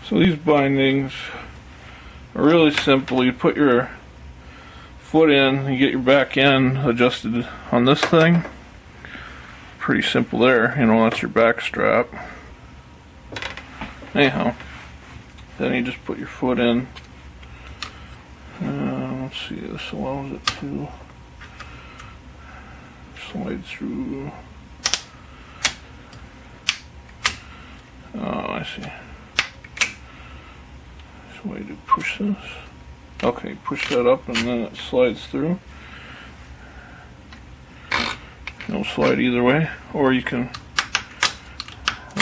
So these bindings are really simple. You put your foot in, you get your back end adjusted on this thing. Pretty simple there, you know, that's your back strap. Anyhow, then you just put your foot in. Let's see, this allows it to slide through. Oh, I see. There's a way to push this. Okay, push that up and then it slides through. It'll slide either way, or you can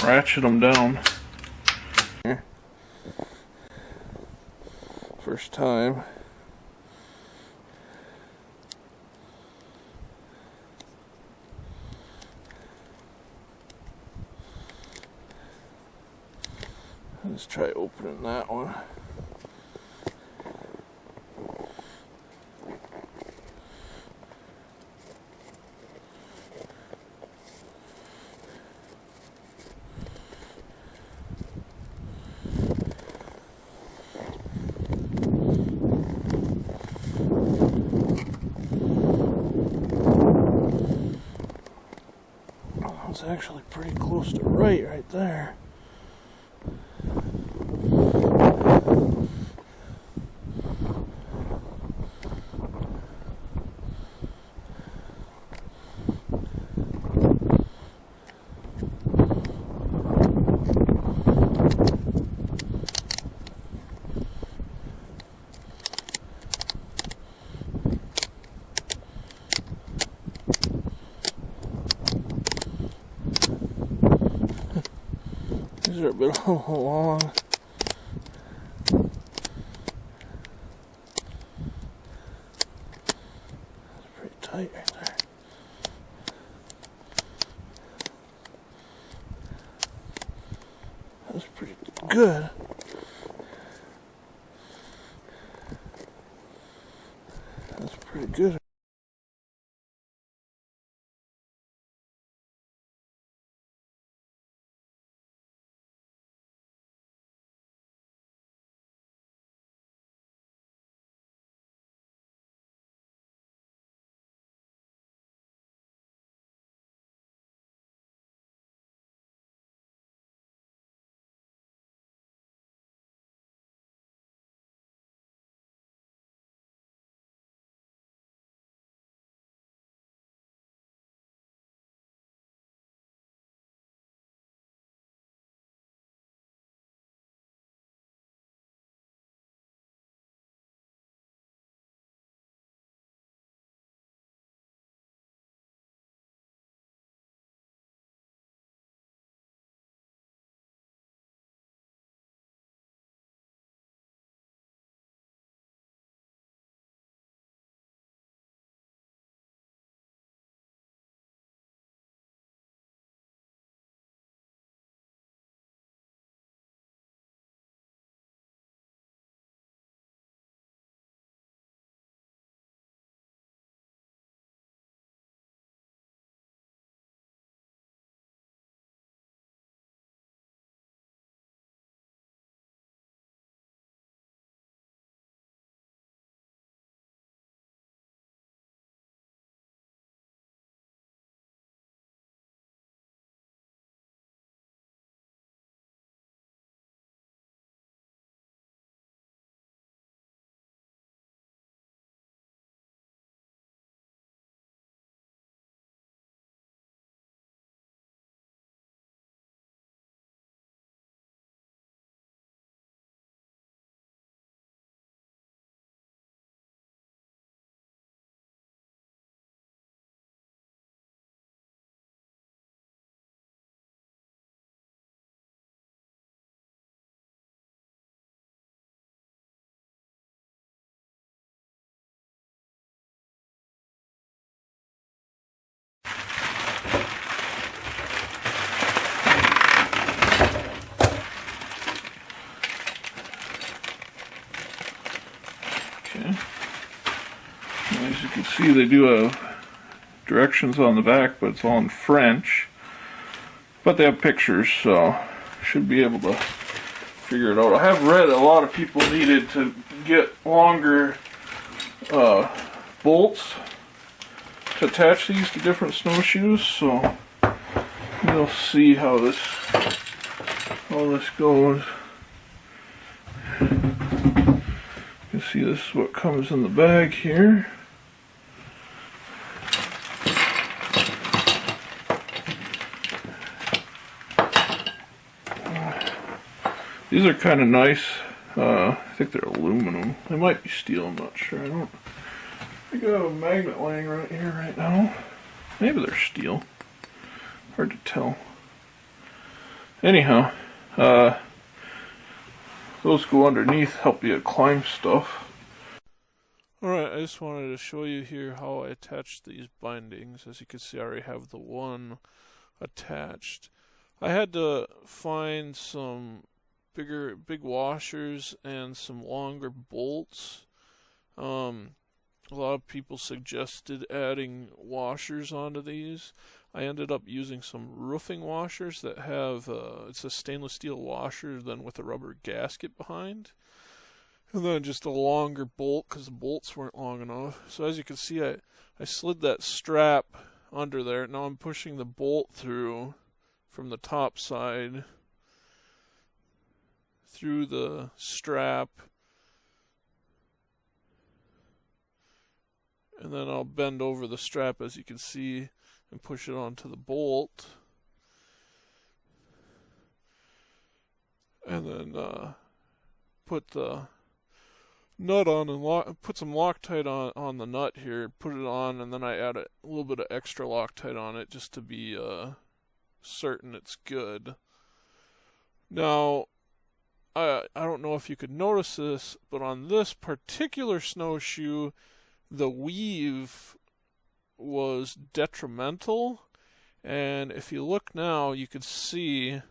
ratchet them down. First time. Let's try opening that one. It's actually pretty close to right there. These are a bit long. That's pretty tight right there. That's pretty good. That's pretty good. As you can see, they do have directions on the back, but it's all in French. But they have pictures, so should be able to figure it out. I have read a lot of people needed to get longer bolts to attach these to different snowshoes, so we'll see how this goes. You can see this is what comes in the bag here. These are kind of nice. I think they're aluminum. They might be steel, I'm not sure. I think I have a magnet laying right here right now. Maybe they're steel. Hard to tell. Anyhow, those go underneath, help you climb stuff. Alright, I just wanted to show you here how I attached these bindings. As you can see, I already have the one attached. I had to find some big washers and some longer bolts. A lot of people suggested adding washers onto these. I ended up using some roofing washers that have it's a stainless steel washer then with a rubber gasket behind, and then just a longer bolt because the bolts weren't long enough. So as you can see, I slid that strap under there. Now I'm pushing the bolt through from the top side through the strap, and then I'll bend over the strap, as you can see, and push it onto the bolt, and then put the nut on and put some Loctite on the nut here, put it on, and then I add a little bit of extra Loctite on it just to be certain it's good. Now, I don't know if you could notice this, but on this particular snowshoe, the weave was detrimental, and if you look now, you can see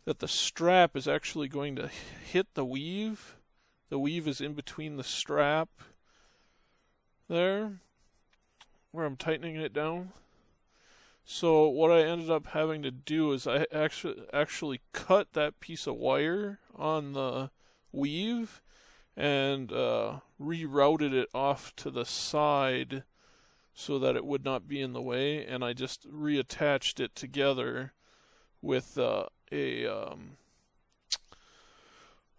that the strap is actually going to hit the weave. The weave is in between the strap there, where I'm tightening it down. So what I ended up having to do is I actually cut that piece of wire on the weave and rerouted it off to the side so that it would not be in the way, and I just reattached it together with a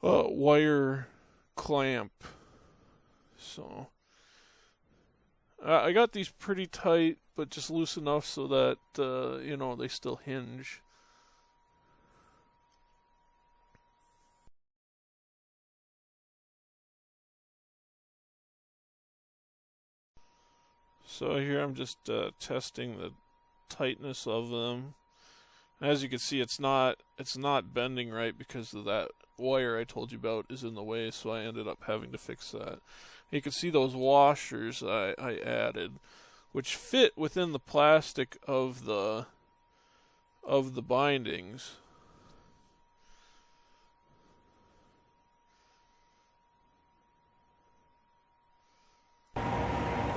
wire clamp. So I got these pretty tight, but just loose enough so that you know, they still hinge. So here I'm just testing the tightness of them. As you can see, it's not bending right because of that wire I told you about is in the way, so I ended up having to fix that. You can see those washers I added, which fit within the plastic of the bindings.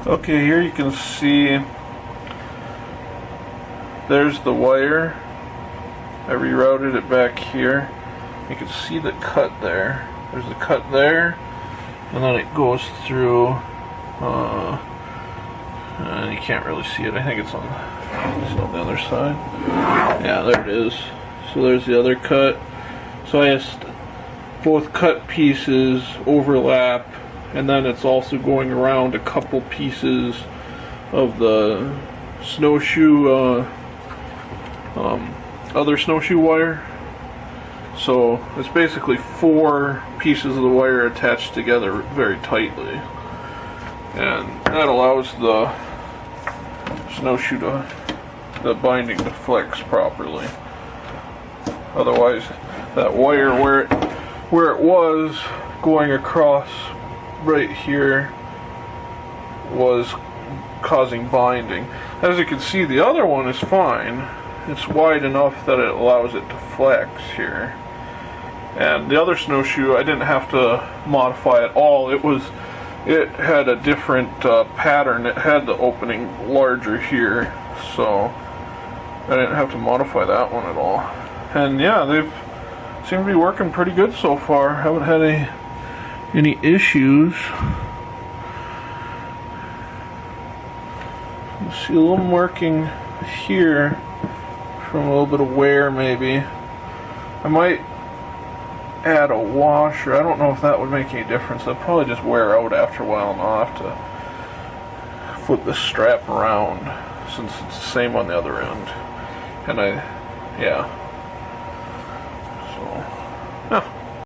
Okay, here you can see there's the wire. I rerouted it back here. You can see the cut there. There's a cut there, and then it goes through, and you can't really see it. I think it's on the other side. Yeah, there it is. So there's the other cut. So I just, both cut pieces overlap, and then it's also going around a couple pieces of the snowshoe, other snowshoe wire. So it's basically 4 pieces of the wire attached together very tightly, and that allows the snowshoe the binding to flex properly. Otherwise, that wire where it was going across right here was causing binding. As you can see, the other one is fine. It's wide enough that it allows it to flex here. And the other snowshoe, I didn't have to modify at all. It had a different pattern. It had the opening larger here, so I didn't have to modify that one at all. And yeah, they've seem to be working pretty good so far. Haven't had any issues. You see a little marking here from a little bit of wear maybe. I might add a washer. I don't know if that would make any difference. It'll probably just wear out after a while, and I'll have to flip this strap around since it's the same on the other end. And yeah.